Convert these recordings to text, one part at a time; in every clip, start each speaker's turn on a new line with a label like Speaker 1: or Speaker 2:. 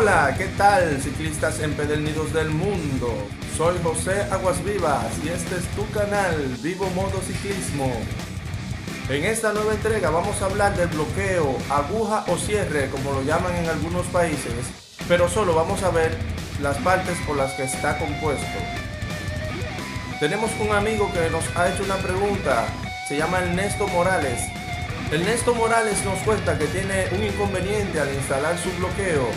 Speaker 1: Hola, ¿qué tal, ciclistas empedernidos del mundo? Soy José Aguasvivas y este es tu canal Vivo Modo Ciclismo. En esta nueva entrega vamos a hablar del bloqueo, aguja o cierre, como lo llaman en algunos países, pero solo vamos a ver las partes por las que está compuesto. Tenemos un amigo que nos ha hecho una pregunta, se llama Ernesto Morales. Ernesto Morales nos cuenta que tiene un inconveniente al instalar su bloqueo.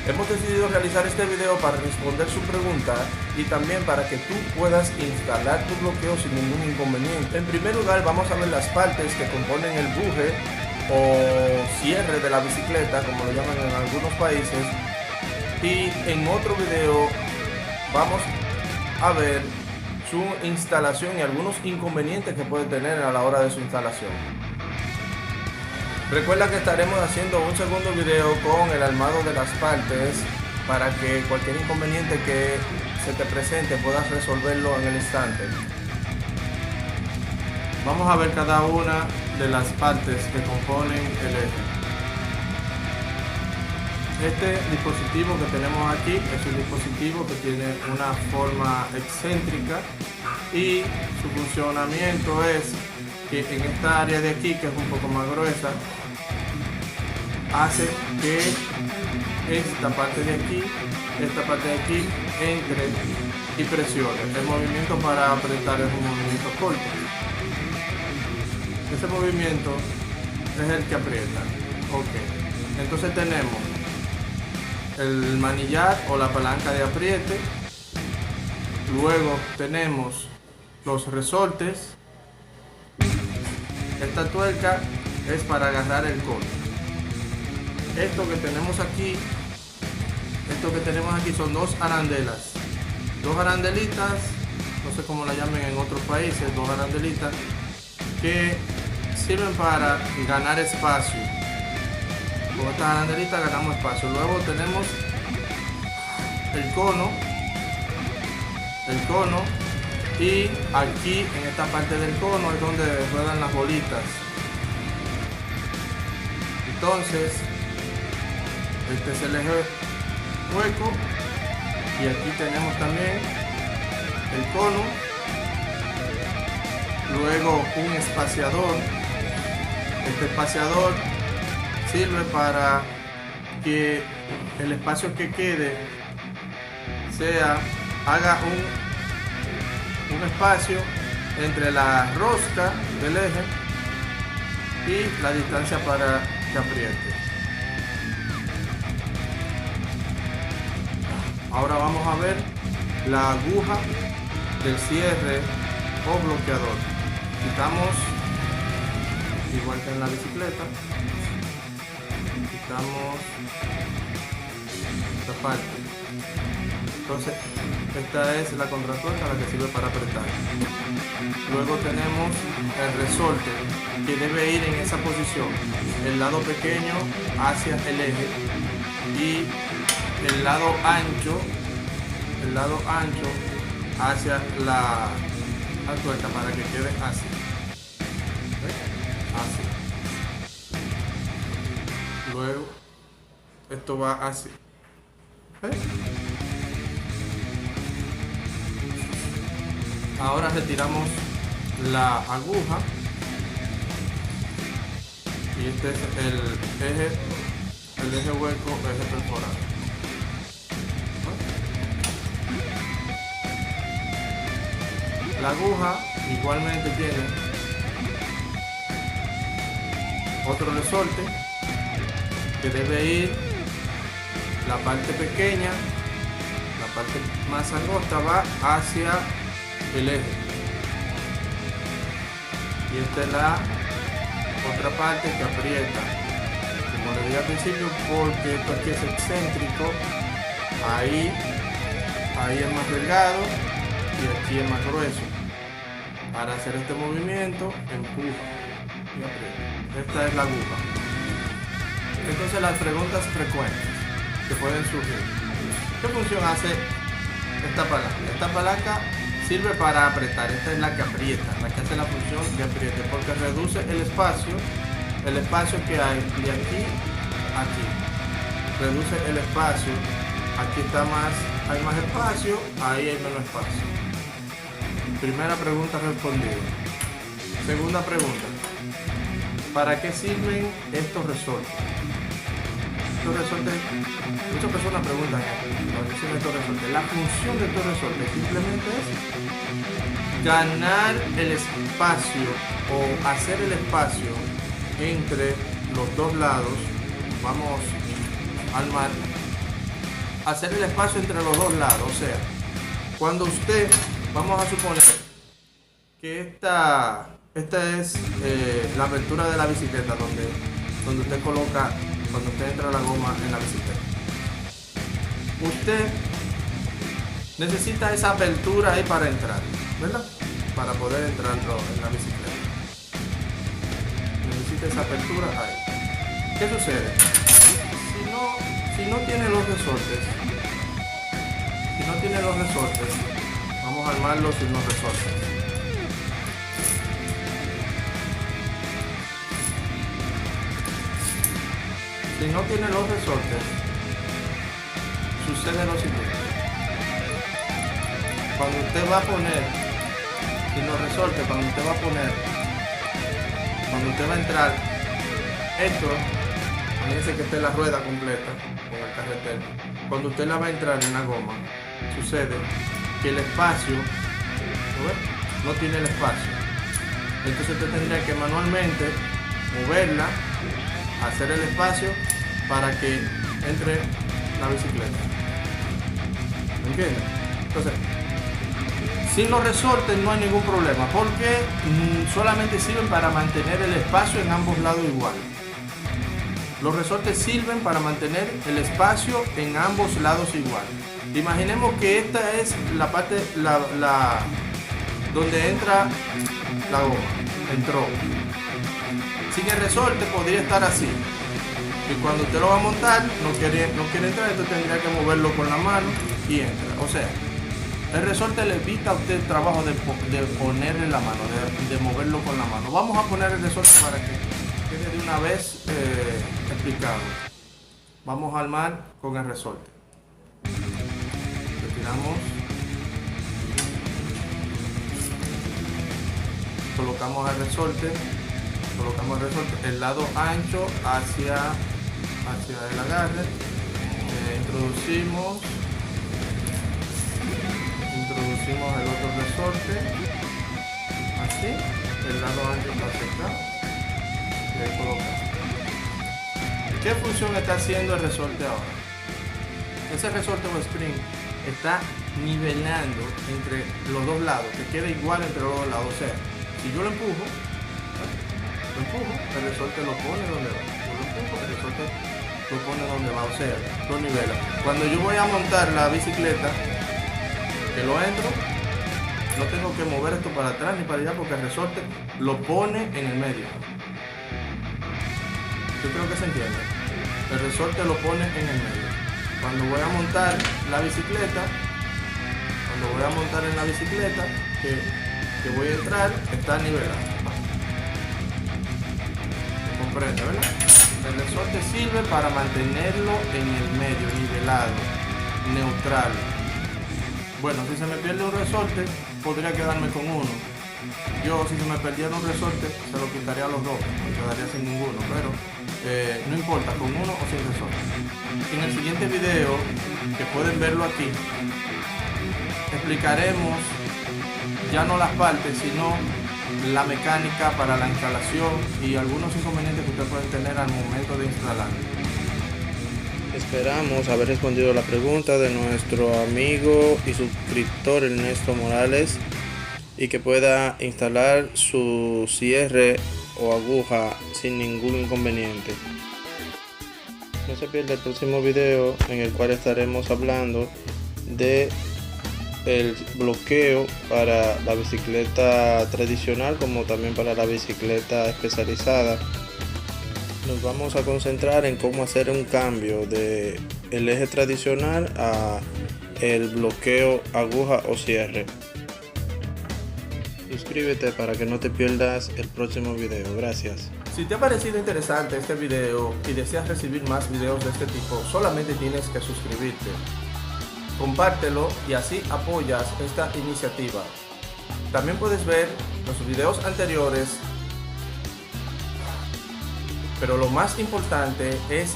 Speaker 1: Hemos decidido realizar este video para responder su pregunta y también para que tú puedas instalar tu bloqueo sin ningún inconveniente. En primer lugar, vamos a ver las partes que componen el buje o cierre de la bicicleta, como lo llaman en algunos países, y en otro video vamos a ver su instalación y algunos inconvenientes que puede tener a la hora de su instalación. Recuerda que estaremos haciendo un segundo video con el armado de las partes para que cualquier inconveniente que se te presente puedas resolverlo en el instante. Vamos a ver cada una de las partes que componen el eje. Este dispositivo que tenemos aquí es un dispositivo que tiene una forma excéntrica y su funcionamiento es que en esta área de aquí, que es un poco más gruesa, hace que esta parte de aquí entre y presione. El movimiento para apretar es un movimiento corto. Ese movimiento es el que aprieta. Ok. Entonces tenemos el manillar o la palanca de apriete. Luego tenemos los resortes. Esta tuerca es para agarrar el cono. Esto que tenemos aquí son dos arandelas. Dos arandelitas, no sé cómo la llamen en otros países, dos arandelitas que sirven para ganar espacio. Con estas arandelitas ganamos espacio. Luego tenemos el cono y aquí en esta parte del cono es donde ruedan las bolitas. Entonces este es el eje hueco y aquí tenemos también el cono, luego un espaciador. Este espaciador sirve para que el espacio que quede haga un espacio entre la rosca del eje y la distancia para que apriete. Ahora vamos a ver la aguja del cierre o bloqueador. Quitamos, igual que en la bicicleta, quitamos esta parte. Entonces esta es la contratuerca, la que sirve para apretar. Luego tenemos el resorte, que debe ir en esa posición, el lado pequeño hacia el eje y el lado ancho hacia la tuerca, para que quede así. Así. Luego esto va así. Ahora retiramos la aguja y este es el eje hueco, eje perforado. La aguja igualmente tiene otro resorte que debe ir la parte pequeña, la parte más angosta va hacia el eje, y esta es la otra parte que aprieta, como le dije al principio, porque esto aquí es excéntrico, ahí es más delgado y aquí es más grueso. Para hacer este movimiento, empuja y aprieta. Esta es la aguja. Entonces, las preguntas frecuentes que pueden surgir: ¿qué función hace esta palanca? Esta palanca sirve para apretar. Esta es la que aprieta, la que hace la función de apriete, porque reduce el espacio que hay de aquí a aquí. reduce el espacio. Aquí hay más espacio, ahí hay menos espacio. Primera pregunta respondida. Segunda pregunta. ¿Para qué sirven estos resortes? Estos resortes, muchas personas preguntan ¿para qué sirven estos resortes? La función de estos resortes simplemente es ganar el espacio o hacer el espacio entre los dos lados. Vamos al mar. Hacer el espacio entre los dos lados. O sea, cuando usted, vamos a suponer que esta es la apertura de la bicicleta donde usted coloca, cuando usted entra la goma en la bicicleta. Usted necesita esa apertura ahí para entrar, ¿verdad? Para poder entrar en la bicicleta. Necesita esa apertura ahí. ¿Qué sucede? Si no tiene los resortes, vamos a armarlo sin los resortes. Si no tiene los resortes, sucede lo siguiente. Cuando usted va a poner, sin los resortes, cuando usted va a entrar, esto, fíjense que esta es la rueda completa con el carretero. Cuando usted la va a entrar en la goma, sucede que el espacio, no tiene el espacio. Entonces usted tendría que manualmente moverla, hacer el espacio para que entre la bicicleta. ¿Me entiendes? Entonces, sin los resortes no hay ningún problema, porque solamente sirven para mantener el espacio en ambos lados igual. Los resortes sirven para mantener el espacio en ambos lados igual. Imaginemos que esta es la parte donde entra la goma. Entró. Sin el resorte podría estar así. Y cuando usted lo va a montar, no quiere entrar, entonces tendría que moverlo con la mano y entra. O sea, el resorte le evita a usted el trabajo de ponerle la mano, de moverlo con la mano. Vamos a poner el resorte para que quede de una vez explicado. Vamos a armar con el resorte. Retiramos. Colocamos el resorte, el lado ancho hacia el agarre. Introducimos el otro resorte, así, el lado ancho hacia acá, y ahí colocamos. ¿Qué función está haciendo el resorte ahora? Ese resorte o spring está nivelando entre los dos lados, que quede igual entre los dos lados. O sea, si yo lo empujo, el resorte lo pone donde va. Yo lo empujo, el resorte lo pone donde va, o sea, lo nivela. Cuando yo voy a montar la bicicleta, que lo entro, no tengo que mover esto para atrás ni para allá, porque el resorte lo pone en el medio. Yo creo que se entiende. El resorte lo pone en el medio. Cuando voy a montar la bicicleta, que voy a entrar, está nivelado. ¿Se comprende, verdad? El resorte sirve para mantenerlo en el medio, nivelado, neutral. Bueno, si se me pierde un resorte, podría quedarme con uno. Yo, si se me perdiera un resorte, se lo quitaría a los dos, me quedaría sin ninguno, pero no importa, con uno o sin resorte. En el siguiente video, que pueden verlo aquí, explicaremos ya no las partes, sino la mecánica para la instalación y algunos inconvenientes que ustedes pueden tener al momento de instalar. Esperamos haber respondido la pregunta de nuestro amigo y suscriptor Ernesto Morales, y que pueda instalar su cierre o aguja sin ningún inconveniente. No se pierda el próximo video, en el cual estaremos hablando de el bloqueo para la bicicleta tradicional como también para la bicicleta especializada. Nos vamos a concentrar en cómo hacer un cambio de el eje tradicional a el bloqueo aguja o cierre. Suscríbete para que no te pierdas el próximo video. Gracias. Si te ha parecido interesante este video y deseas recibir más videos de este tipo, solamente tienes que suscribirte. Compártelo y así apoyas esta iniciativa. También puedes ver los videos anteriores, pero lo más importante es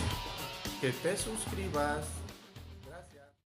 Speaker 1: que te suscribas.